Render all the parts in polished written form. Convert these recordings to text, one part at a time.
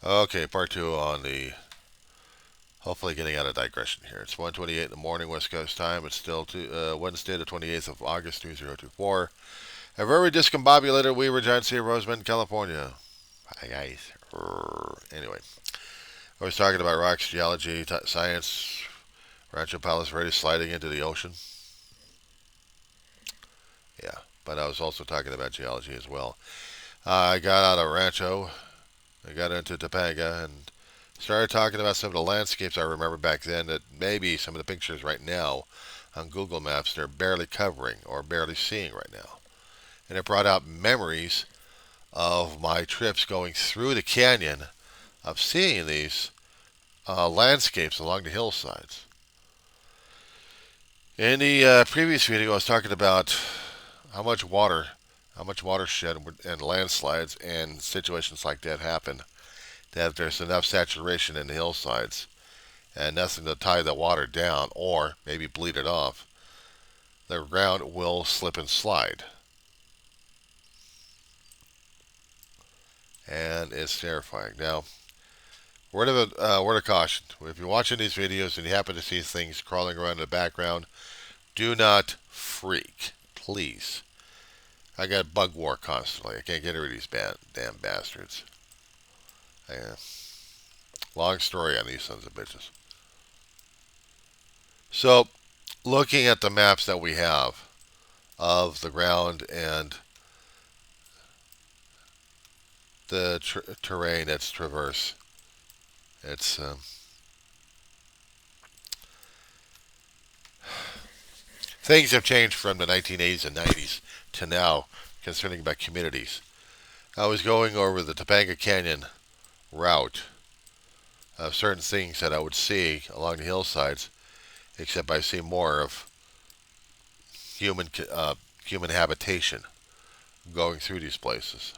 Okay, part two on the hopefully getting out of digression here. It's 1:28 in the morning, West Coast time. It's still Wednesday, the 28th of August, 2024. A very discombobulated Weaver Giant Sea, Roseman, California. Hi guys. Anyway, I was talking about rocks, geology, science. Rancho Palos Verdes sliding into the ocean. Yeah, but I was also talking about geology as well. I got out of Rancho. I got into Topanga and started talking about some of the landscapes I remember back then that maybe some of the pictures right now on Google Maps they're barely covering or barely seeing right now. And it brought out memories of my trips going through the canyon of seeing these landscapes along the hillsides. In the previous video, I was talking about how much water, how much watershed and landslides and situations like that happen. That there's enough saturation in the hillsides and nothing to tie the water down or maybe bleed it off, the ground will slip and slide. And it's terrifying. Now, word of caution. If you're watching these videos and you happen to see things crawling around in the background, do not freak. Please. I got bug war constantly. I can't get rid of these damn bastards. Yeah. Long story on these sons of bitches. So, looking at the maps that we have of the ground and the terrain that's traverse. It's things have changed from the 1980s and 90s to now concerning about communities. I was going over the Topanga Canyon route of certain things that I would see along the hillsides, except I see more of human human habitation going through these places.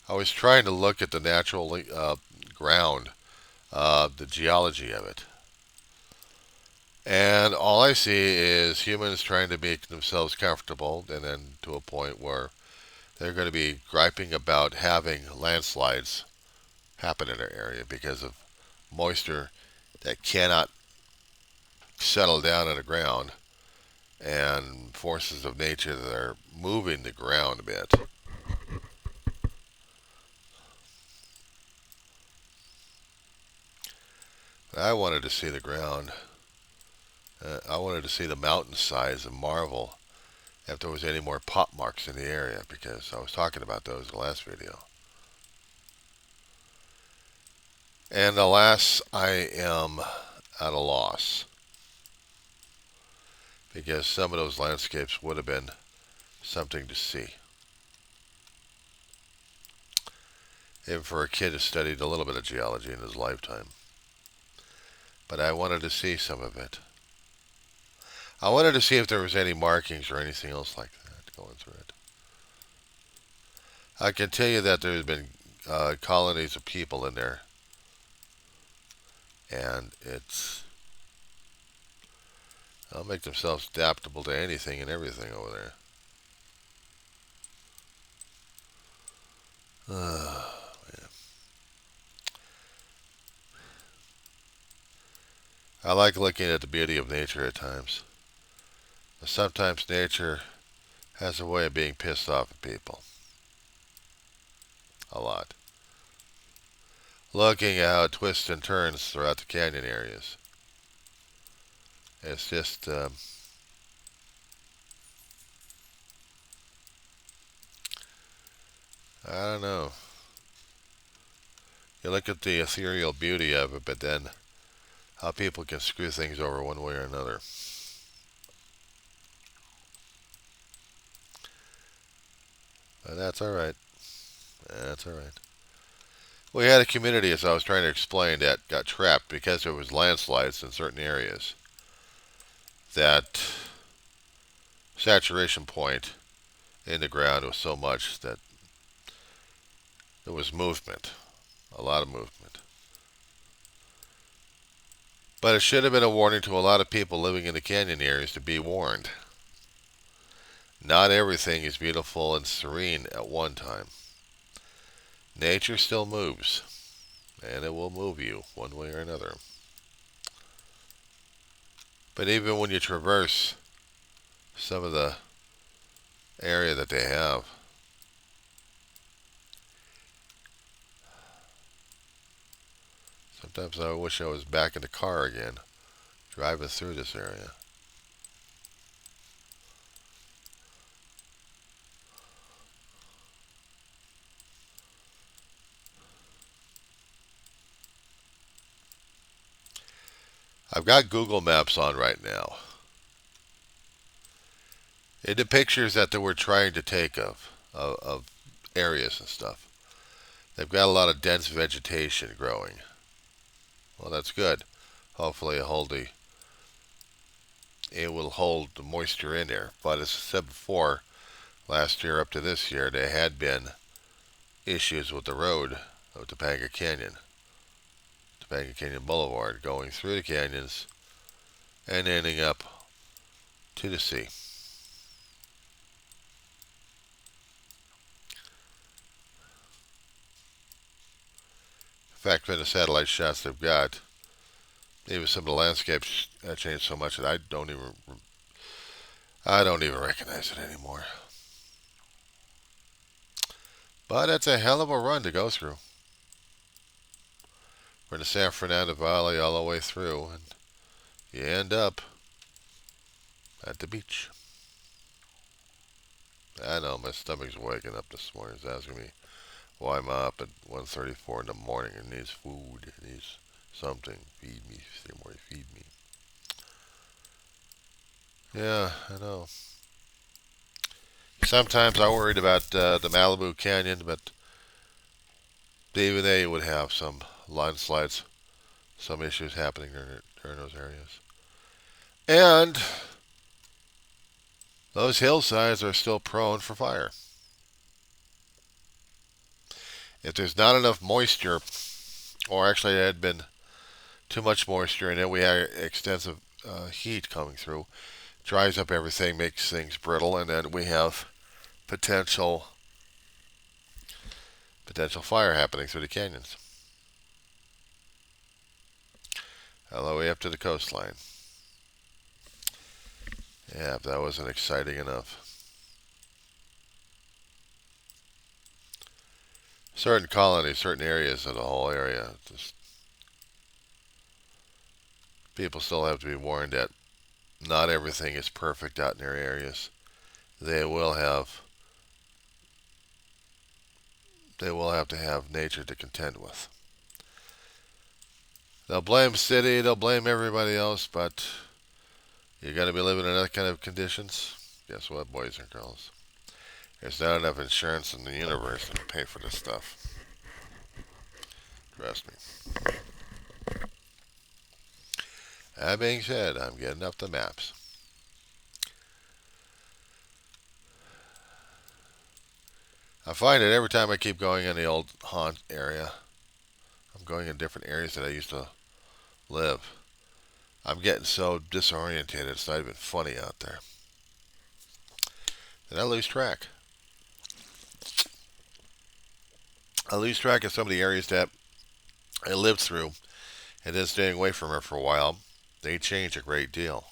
I was trying to look at the natural ground, the geology of it. And all I see is humans trying to make themselves comfortable, and then to a point where they're going to be griping about having landslides happen in their area because of moisture that cannot settle down on the ground and forces of nature that are moving the ground a bit. I wanted to see the ground. I wanted to see the mountainsides and marvel if there was any more pop marks in the area because I was talking about those in the last video. And alas, I am at a loss because some of those landscapes would have been something to see. Even for a kid who studied a little bit of geology in his lifetime. But I wanted to see some of it. I wanted to see if there was any markings or anything else like that going through it. I can tell you that there's been colonies of people in there, and they'll make themselves adaptable to anything and everything over there. Man. I like looking at the beauty of nature at times. But sometimes nature has a way of being pissed off at people. A lot. Looking at how it twists and turns throughout the canyon areas. It's just, I don't know. You look at the ethereal beauty of it, but then how people can screw things over one way or another. But that's alright. That's alright. We had a community, as I was trying to explain, that got trapped because there was landslides in certain areas. That saturation point in the ground was so much that there was movement, a lot of movement. But it should have been a warning to a lot of people living in the canyon areas to be warned. Not everything is beautiful and serene at one time. Nature still moves, and it will move you one way or another. But even when you traverse some of the area that they have, sometimes I wish I was back in the car again, driving through this area. I've got Google Maps on right now. In the pictures that they were trying to take of areas and stuff, they've got a lot of dense vegetation growing. Well, that's good. Hopefully it will hold the moisture in there. But as I said before, last year up to this year, there had been issues with the road of Topanga Canyon, Topanga Canyon Boulevard, going through the canyons and ending up to the sea. In fact, from the satellite shots they've got, even some of the landscapes have changed so much that I don't even recognize it anymore. But it's a hell of a run to go through. We're in the San Fernando Valley all the way through, and you end up at the beach. I know my stomach's waking up this morning. It's asking me why I'm up at 1:34 in the morning and needs food. It needs something. Feed me, somebody feed me. Yeah, I know. Sometimes I worried about the Malibu Canyon, but even they would have some landslides, some issues happening during those areas. And those hillsides are still prone for fire. If there's not enough moisture, or actually there had been too much moisture and then we had extensive heat coming through, dries up everything, makes things brittle, and then we have potential fire happening through the canyons all the way up to the coastline. Yeah, if that wasn't exciting enough. Certain colonies, certain areas of the whole area, just people still have to be warned that not everything is perfect out in their areas. They will have to have nature to contend with. They'll blame city, they'll blame everybody else, but you're going to be living in that kind of conditions. Guess what, boys and girls? There's not enough insurance in the universe to pay for this stuff. Trust me. That being said, I'm getting up the maps. I find that every time I keep going in the old haunt area, I'm going in different areas that I used to live. I'm getting so disoriented, it's not even funny out there. And I lose track. I lose track of some of the areas that I lived through, and then staying away from her for a while, they change a great deal.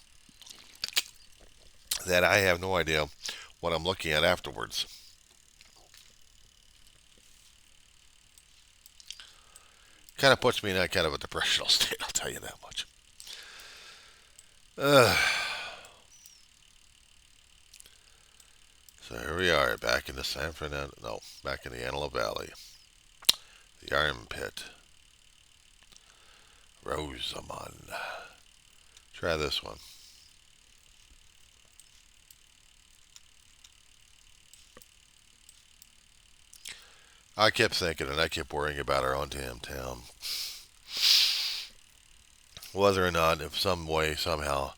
That I have no idea what I'm looking at afterwards. Kind of puts me in that kind of a depressional state, I'll tell you that much. So here we are, back in the San Fernando, no, back in the Antelope Valley. The Iron Pit. Rosamond. Try this one. I kept thinking and I kept worrying about our own damn town. Whether or not, if some way, somehow,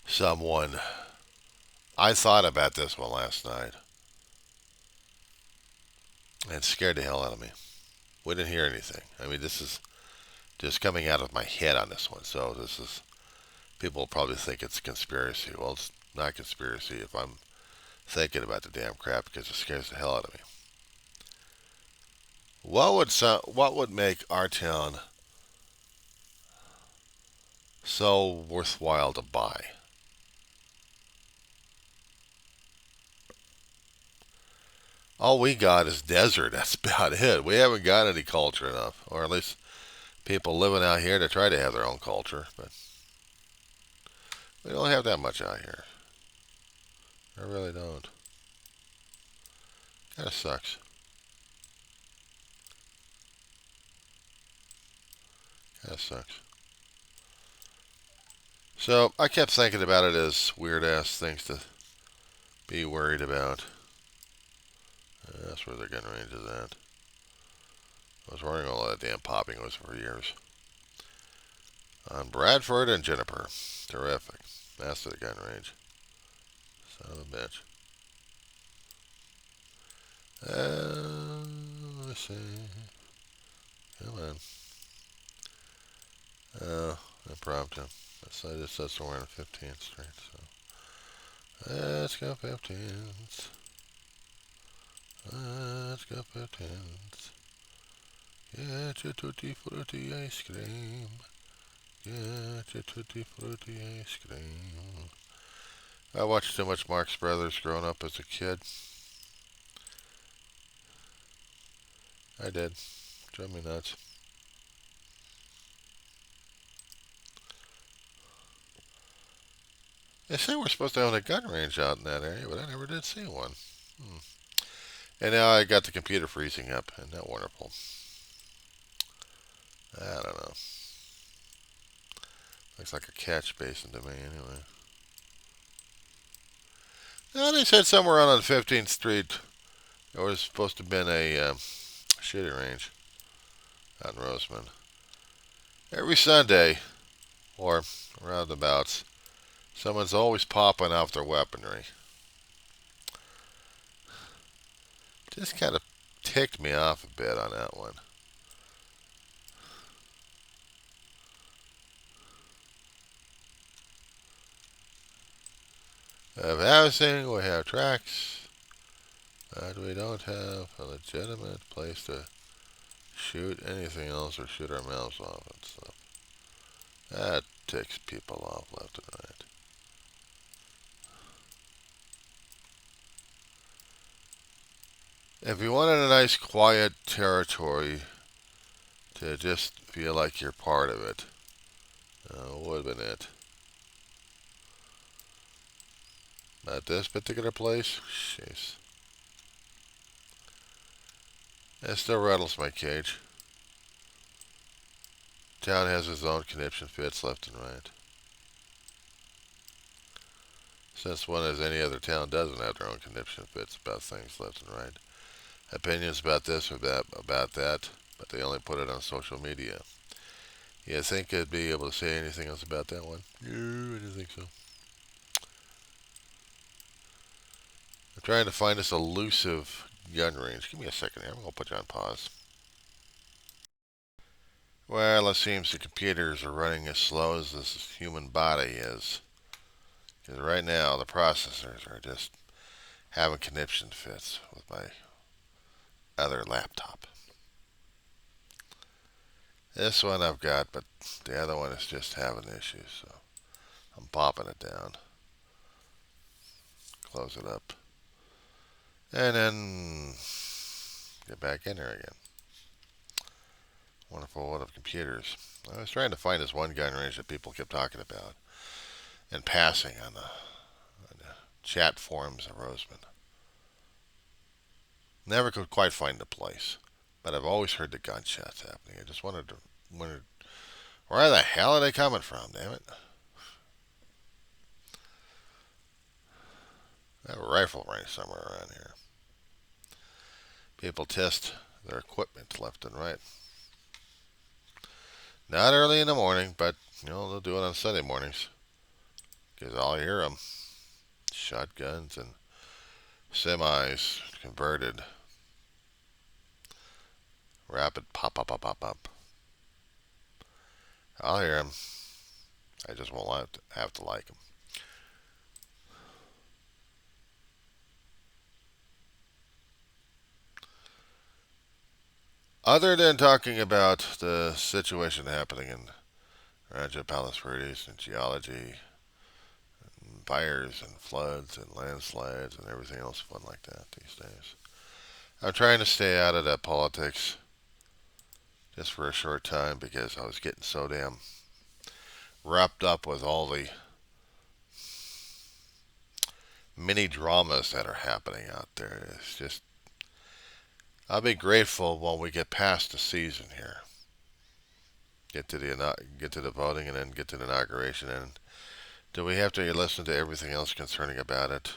someone. I thought about this one last night. And it scared the hell out of me. We didn't hear anything. I mean, this is just coming out of my head on this one. So this is. People will probably think it's a conspiracy. Well, it's not conspiracy if I'm thinking about the damn crap because it scares the hell out of me. what would make our town so worthwhile to buy? All we got is desert. That's about it. We haven't got any culture enough, or at least people living out here to try to have their own culture. But we don't have that much out here. I really don't. Kind of sucks. Kind of sucks. So I kept thinking about it as weird ass things to be worried about. That's where the gun range is at. I was wondering all that damn popping was for years. On Bradford and Juniper. Terrific. That's the gun range. Son of a bitch. Let's see. Come on. Impromptu. So I just said somewhere on 15th Street. So let's go 15th. Let's go 15th. Get your tutti frutti ice cream. Get your tutti frutti ice cream. I watched too much Marx Brothers growing up as a kid. I did. Drove me nuts. They say we're supposed to own a gun range out in that area, but I never did see one. And now I got the computer freezing up. Isn't that wonderful? I don't know. Looks like a catch basin to me, anyway. Now, they said somewhere on 15th Street there was supposed to have been a shooting range out in Roseman. Every Sunday, or roundabouts, someone's always popping off their weaponry. Just kind of ticked me off a bit on that one. We have housing, we have tracks, but we don't have a legitimate place to shoot anything else or shoot our mouths off and stuff. That ticks people off left and right. If you wanted a nice quiet territory to just feel like you're part of it, would have been it. But this particular place, jeez. It still rattles my cage. Town has its own conniption fits left and right. Since when has any other town doesn't have their own conniption fits about things left and right? Opinions about this or about that, but they only put it on social media. You think I'd be able to say anything else about that one? No, I don't think so. I'm trying to find this elusive gun range. Give me a second here. I'm going to put you on pause. Well, it seems the computers are running as slow as this human body is. Because right now, the processors are just having conniption fits with my other laptop. This one I've got, but the other one is just having issues. So I'm popping it down. Close it up. And then get back in there again. Wonderful world of computers. I was trying to find this one gun range that people kept talking about and passing on the chat forums of Roseman. Never could quite find the place, but I've always heard the gunshots happening. I just wondered where the hell are they coming from, damn it? I have a rifle range somewhere around here. People test their equipment left and right. Not early in the morning, but they'll do it on Sunday mornings. Because I'll hear them. Shotguns and semis converted. Rapid pop, pop, pop, pop, pop. I'll hear them. I just won't have to like them. Other than talking about the situation happening in Rancho Palos Verdes and geology, and fires and floods and landslides and everything else fun like that these days, I'm trying to stay out of that politics just for a short time because I was getting so damn wrapped up with all the mini dramas that are happening out there. It's just, I'll be grateful when we get past the season here. Get to the voting and then get to the inauguration. And do we have to listen to everything else concerning about it?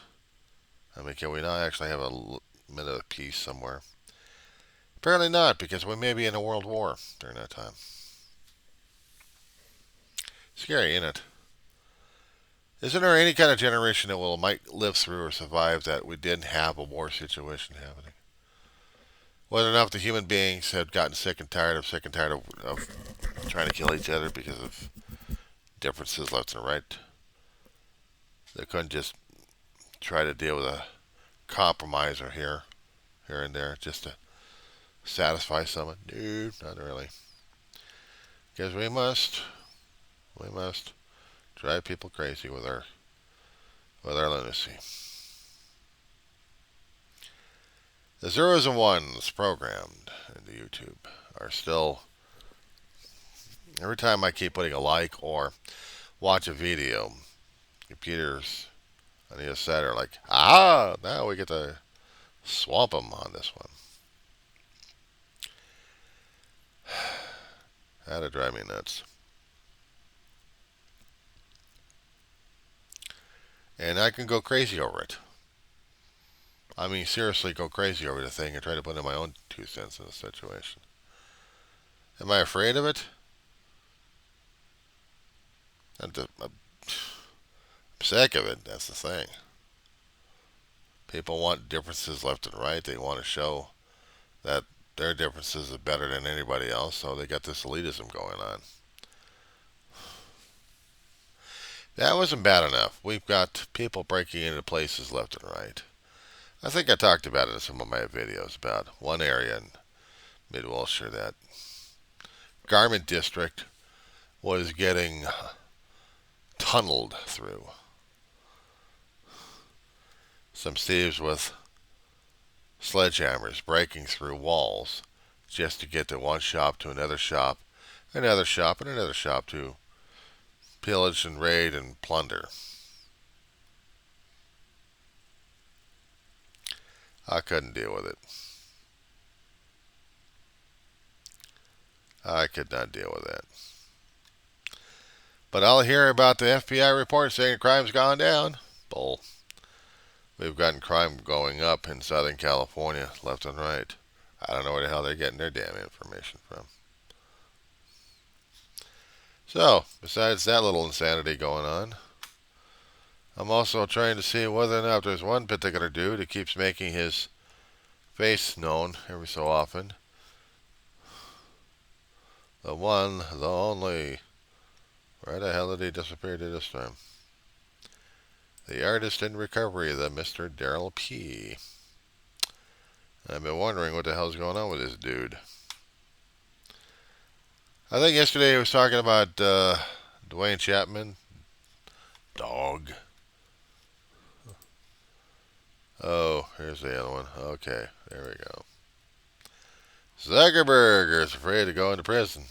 I mean, can we not actually have a minute of peace somewhere? Apparently not, because we may be in a world war during that time. Scary, isn't it? Isn't there any kind of generation that might live through or survive that we didn't have a war situation happening? Whether or not the human beings had gotten sick and tired of trying to kill each other because of differences left and right, they couldn't just try to deal with a compromiser here and there, just to satisfy someone. No, not really. Because we must drive people crazy with our lunacy. The zeros and ones programmed into YouTube are still, every time I keep putting a like or watch a video, computers on the other side are like, now we get to swamp them on this one. That'd drive me nuts. And I can go crazy over it. I mean, seriously, go crazy over the thing and try to put in my own 2 cents in the situation. Am I afraid of it? I'm sick of it. That's the thing. People want differences left and right. They want to show that their differences are better than anybody else, so they got this elitism going on. That wasn't bad enough. We've got people breaking into places left and right. I think I talked about it in some of my videos about one area in Mid-Wilshire that Garment District was getting tunneled through. Some thieves with sledgehammers breaking through walls just to get to one shop to another shop, another shop, and another shop to pillage and raid and plunder. I couldn't deal with it. I could not deal with that. But I'll hear about the FBI report saying crime's gone down. Bull. We've gotten crime going up in Southern California, left and right. I don't know where the hell they're getting their damn information from. So, besides that little insanity going on, I'm also trying to see whether or not there's one particular dude who keeps making his face known every so often. The one, the only. Where the hell did he disappear to this time? The artist in recovery, the Mr. Daryl P. I've been wondering what the hell's going on with this dude. I think yesterday he was talking about Dwayne Chapman. Dog. Oh, here's the other one. Okay, there we go. Zuckerberg is afraid to go into prison.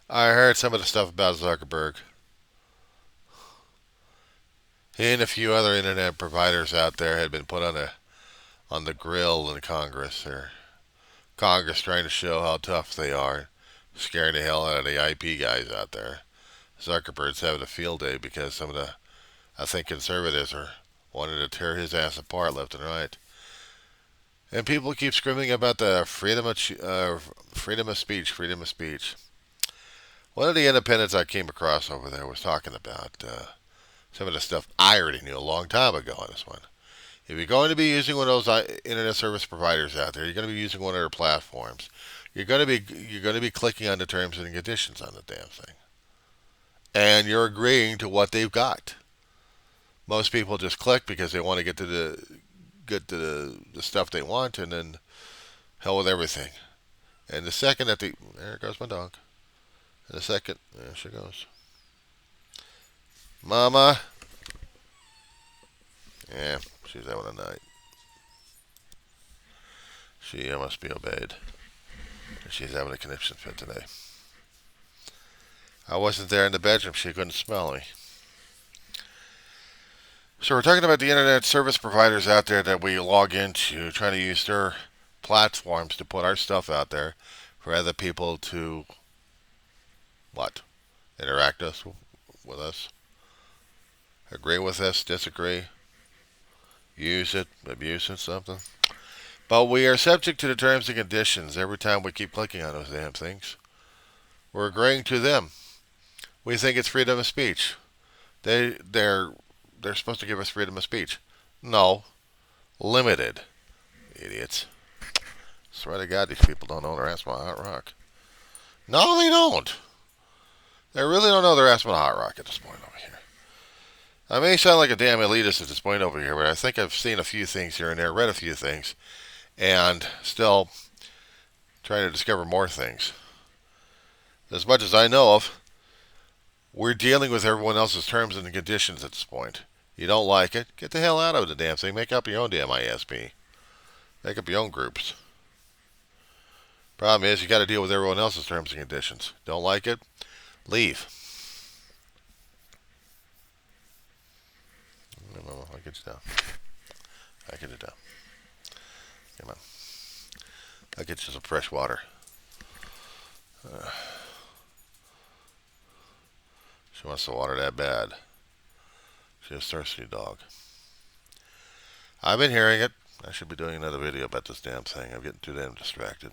I heard some of the stuff about Zuckerberg. He and a few other internet providers out there had been put on the grill in Congress. Congress trying to show how tough they are, scaring the hell out of the IP guys out there. Zuckerberg's having a field day because some of the, I think, conservatives are wanting to tear his ass apart left and right. And people keep screaming about the freedom of speech, freedom of speech. One of the independents I came across over there was talking about some of the stuff I already knew a long time ago on this one. If you're going to be using one of those internet service providers out there, you're going to be using one of their platforms. You're going to be clicking on the terms and conditions on the damn thing, and you're agreeing to what they've got. Most people just click because they want to get to get the stuff they want, and then hell with everything. And the second that there goes my dog. And the second, there she goes. Mama. Yeah, she's having a night. She must be obeyed. She's having a conniption fit today. I wasn't there in the bedroom. She couldn't smell me. So we're talking about the internet service providers out there that we log into, trying to use their platforms to put our stuff out there for other people to, what? Interact with us. Agree with us, disagree, use it, abuse it, something. But we are subject to the terms and conditions every time we keep clicking on those damn things. We're agreeing to them. We think it's freedom of speech. They're supposed to give us freedom of speech. No, limited. Idiots. Swear to God, these people don't know their ass about hot rock. No, they don't. They really don't know their ass about hot rock at this point over here. I may sound like a damn elitist at this point over here, but I think I've seen a few things here and there, read a few things, and still trying to discover more things. As much as I know of, we're dealing with everyone else's terms and conditions at this point. You don't like it, get the hell out of the damn thing. Make up your own damn ISP. Make up your own groups. Problem is, you got to deal with everyone else's terms and conditions. Don't like it? Leave. I'll get you down. I'll get you down. Come on. I'll get you some fresh water. She wants the water that bad. She's a thirsty dog. I've been hearing it. I should be doing another video about this damn thing. I'm getting too damn distracted.